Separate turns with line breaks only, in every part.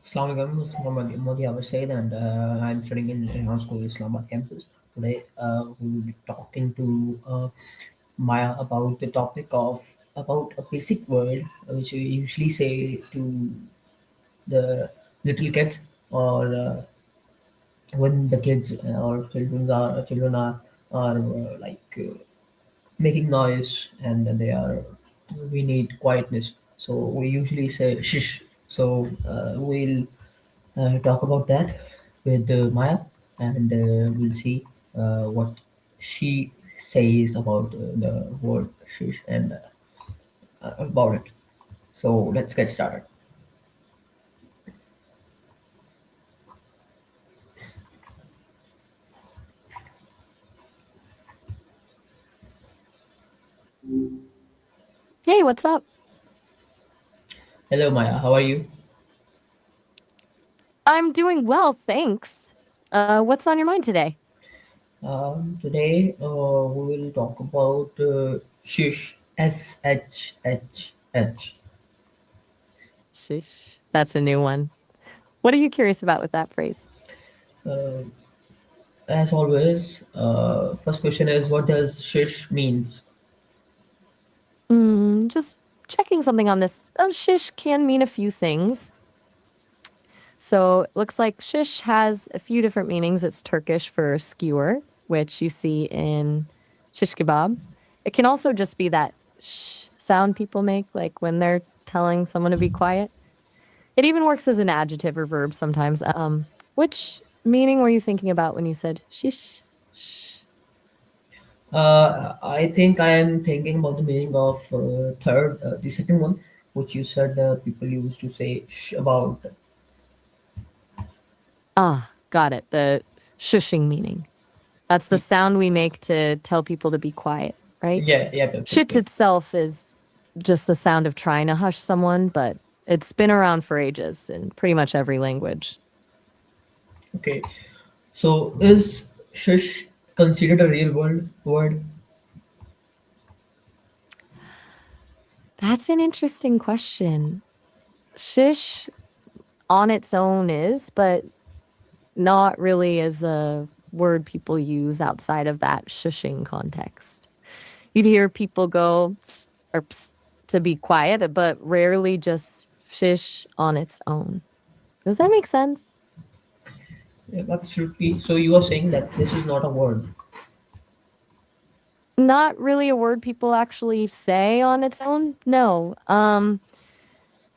Assalamualaikum, Modi Abashid, and I'm studying in Iran School Islamabad campus. Today, we will be talking to Maya about the topic of about a basic word which we usually say to the little kids or when the kids or children are making noise and they are we need quietness. So we usually say shish. So we'll talk about that with Maya, and we'll see what she says about the word shish and about it. So let's get started.
Hey, what's up?
Hello, Maya. How are you?
I'm doing well, thanks. What's on your mind today?
Today we will talk about shish. SHHH.
Sheesh. That's a new one. What are you curious about with that phrase?
Uh, as always, first question is what does shish means?
Just checking something on this. Shish can mean a few things. So it looks like shish has a few different meanings. It's Turkish for skewer, which you see in shish kebab. It can also just be that sh sound people make, like when they're telling someone to be quiet. It even works as an adjective or verb sometimes. Which meaning were you thinking about when you said shish? Shh.
I think I am thinking about the meaning of the second one, which you said people used to say shh about.
Ah, got it. The shushing meaning. That's the sound we make to tell people to be quiet, right?
Yeah, yeah,
Shit
absolutely.
itself is just the sound of trying to hush someone, but it's been around for ages in pretty much every language.
Okay, so is shush considered a real world word?
That's an interesting question. Shish on its own is, but not really as a word people use outside of that shushing context. You'd hear people go "Psst," or "Psst" to be quiet, but rarely just shish on its own. Does that make sense?
Yeah, absolutely. So you are saying that this is not a word.
Not really a word people actually say on its own. No.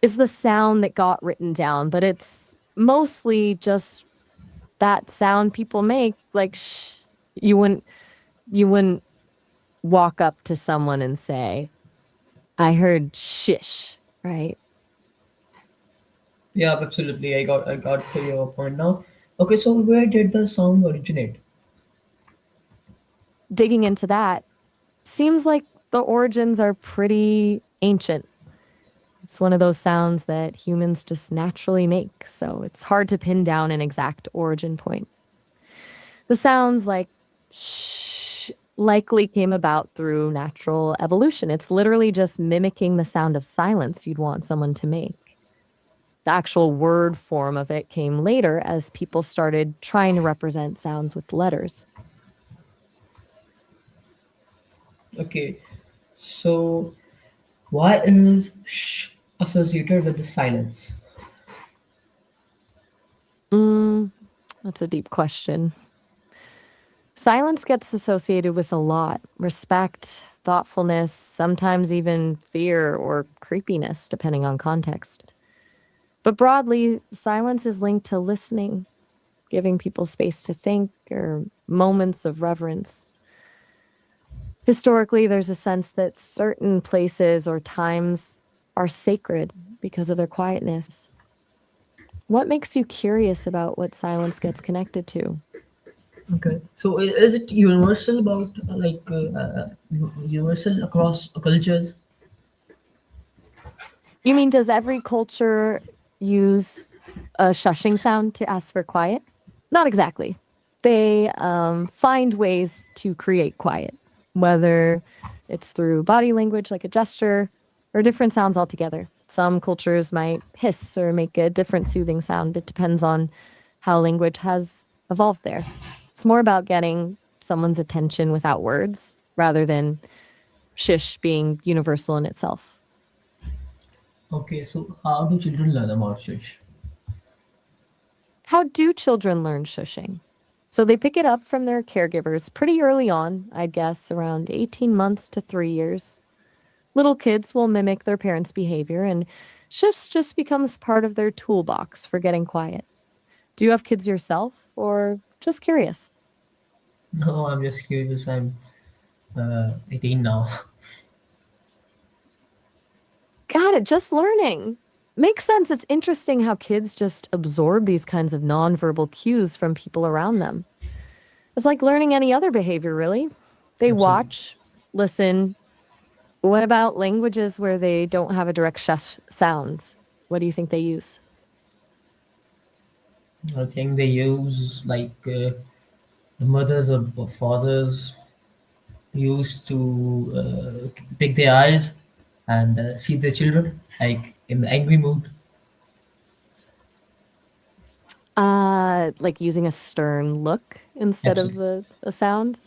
Is the sound that got written down, but it's mostly just that sound people make like shh. You wouldn't walk up to someone and say, "I heard shish," right?
Yeah, absolutely. I got to your point now. Okay, so where did the sound originate?
Digging into that, seems like the origins are pretty ancient. It's one of those sounds that humans just naturally make, so it's hard to pin down an exact origin point. The sounds like shh likely came about through natural evolution. It's literally just mimicking the sound of silence you'd want someone to make. The actual word form of it came later as people started trying to represent sounds with letters.
Okay, so why is shh associated with the silence?
Mm, that's a deep question. Silence gets associated with a lot respect, thoughtfulness, sometimes even fear or creepiness, depending on context. But broadly, silence is linked to listening, giving people space to think or moments of reverence. Historically, there's a sense that certain places or times are sacred because of their quietness. What makes you curious about what silence gets connected to?
Okay, so is it universal about universal across cultures?
You mean, does every culture use a shushing sound to ask for quiet? Not exactly. They find ways to create quiet, whether it's through body language, like a gesture, or different sounds altogether. Some cultures might hiss or make a different soothing sound. It depends on how language has evolved there. It's more about getting someone's attention without words rather than shish being universal in itself.
Okay, so how do children learn about shush?
How do children learn shushing? So they pick it up from their caregivers pretty early on, I'd guess around 18 months to 3 years. Little kids will mimic their parents' behavior, and shush just becomes part of their toolbox for getting quiet. Do you have kids yourself, or just curious?
No, I'm just curious. I'm 18 now.
Got it, just learning. Makes sense. It's interesting how kids just absorb these kinds of nonverbal cues from people around them. It's like learning any other behavior, really. They
Absolutely.
watch, listen. What about languages where they don't have a direct shush sound? What do you think they use?
I think they use like the mothers or fathers used to pick their eyes and see their children like in the angry mood.
Like using a stern look instead of
Absolutely.
a sound?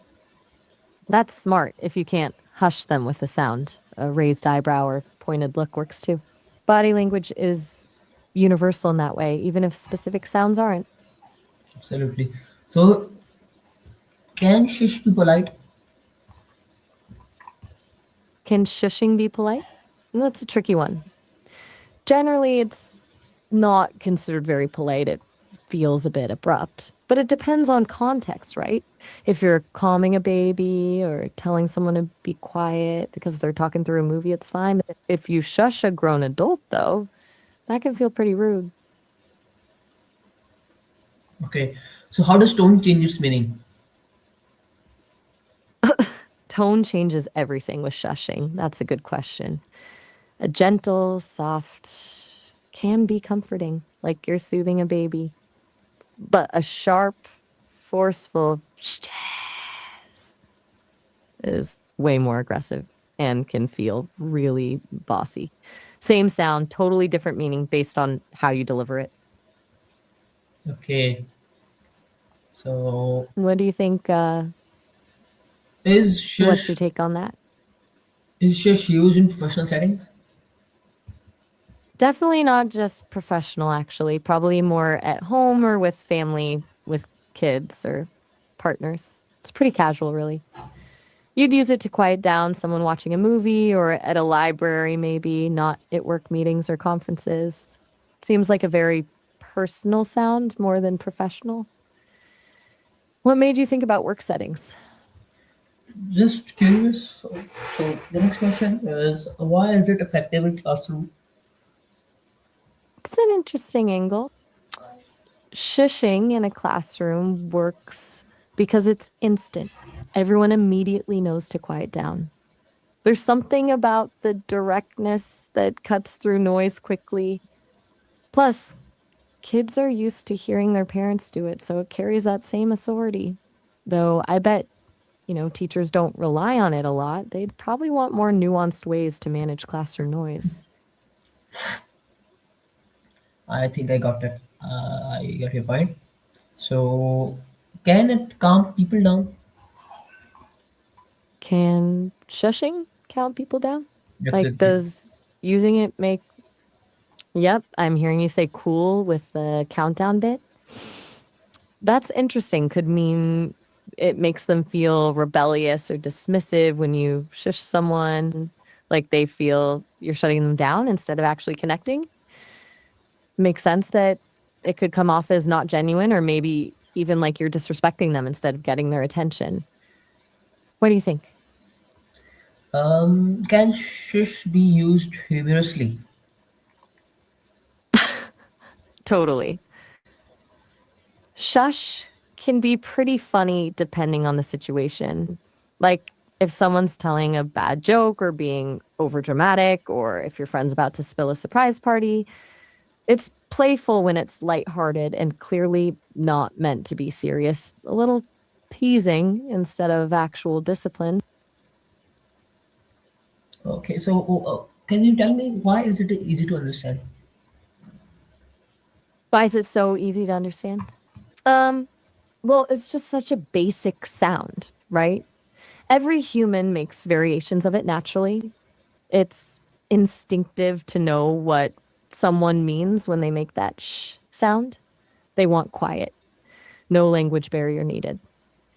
That's smart if you can't hush them with a sound. A raised eyebrow or pointed look works too. Body language is universal in that way, even if specific sounds aren't.
Absolutely. So, can shish be polite?
Can shushing be polite? That's a tricky one. Generally, it's not considered very polite. It feels a bit abrupt, but it depends on context, right? If you're calming a baby or telling someone to be quiet because they're talking through a movie, it's fine. If you shush a grown adult, though, that can feel pretty rude.
Okay. So, how does tone change its meaning?
Tone changes everything with shushing. That's a good question. A gentle, soft can be comforting, like you're soothing a baby, but a sharp, forceful is way more aggressive and can feel really bossy. Same sound, totally different meaning based on how you deliver it.
Okay. So,
What do you think?
is
What's your
shish
take on that?
is shish used in professional settings?
Definitely not just professional, actually. Probably more at home or with family, with kids or partners. It's pretty casual, really. You'd use it to quiet down someone watching a movie or at a library, maybe, not at work meetings or conferences. Seems like a very personal sound more than professional. What made you think about work settings?
Just curious. So the next question is why is it effective in classroom?
It's an interesting angle. Shushing in a classroom works because it's instant. Everyone immediately knows to quiet down. There's something about the directness that cuts through noise quickly. Plus, kids are used to hearing their parents do it, so it carries that same authority. Though I bet, teachers don't rely on it a lot. They'd probably want more nuanced ways to manage classroom noise.
I think I got it. I got your point. So can it calm people down?
Can shushing count people down? Like,
Absolutely.
does using it make, yep, I'm hearing you say cool with the countdown bit? That's interesting. Could mean it makes them feel rebellious or dismissive when you shush someone, like they feel you're shutting them down instead of actually connecting. Makes sense that it could come off as not genuine or maybe even like you're disrespecting them instead of getting their attention. What do you think?
Can shush be used humorously?
Totally. Shush can be pretty funny depending on the situation. Like if someone's telling a bad joke or being over dramatic, or if your friend's about to spill a surprise party, it's playful when it's lighthearted and clearly not meant to be serious. A little teasing instead of actual discipline.
Okay, so Can you tell me why is it easy to understand?
Why is it so easy to understand? Um, well, it's just such a basic sound, right? Every human makes variations of it naturally. It's instinctive to know what someone means when they make that shh sound. They want quiet, no language barrier needed.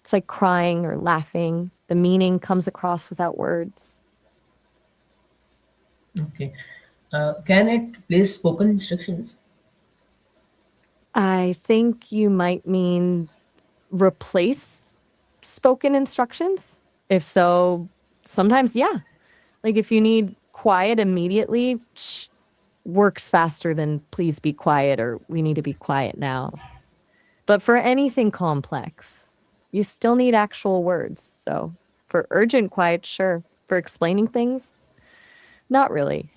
It's like crying or laughing. The meaning comes across without words.
Okay. Can it place spoken instructions?
I think you might mean replace spoken instructions. If so, sometimes, yeah. Like if you need quiet immediately, shh works faster than please be quiet or we need to be quiet now. But for anything complex, you still need actual words. So for urgent quiet, sure. For explaining things, not really.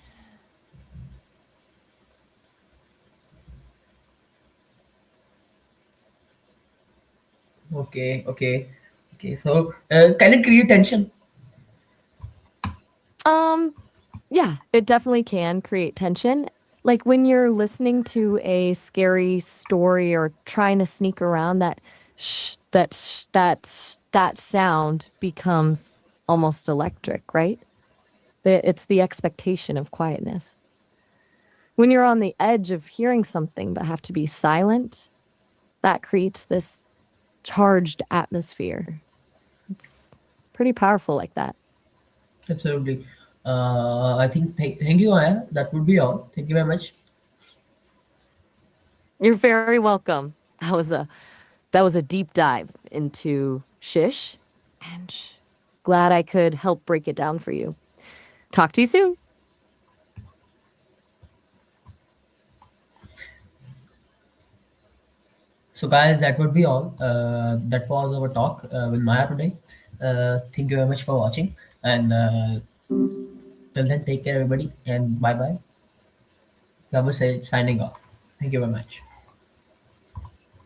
Okay, okay, okay. So, can it create tension?
Um, yeah, it definitely can create tension. Like when you're listening to a scary story or trying to sneak around, that sound becomes almost electric, right? It's the expectation of quietness. When you're on the edge of hearing something but have to be silent, that creates this charged atmosphere. It's pretty powerful like that.
Absolutely. I think thank you, Aya. That would be all. Thank you very much.
You're very welcome. That was a deep dive into Shish, and glad I could help break it down for you. Talk to you soon.
So, guys, that would be all. That was our talk with Maya today. Thank you very much for watching. And till then, take care, everybody, and bye bye. Gabba said signing off. Thank you very much.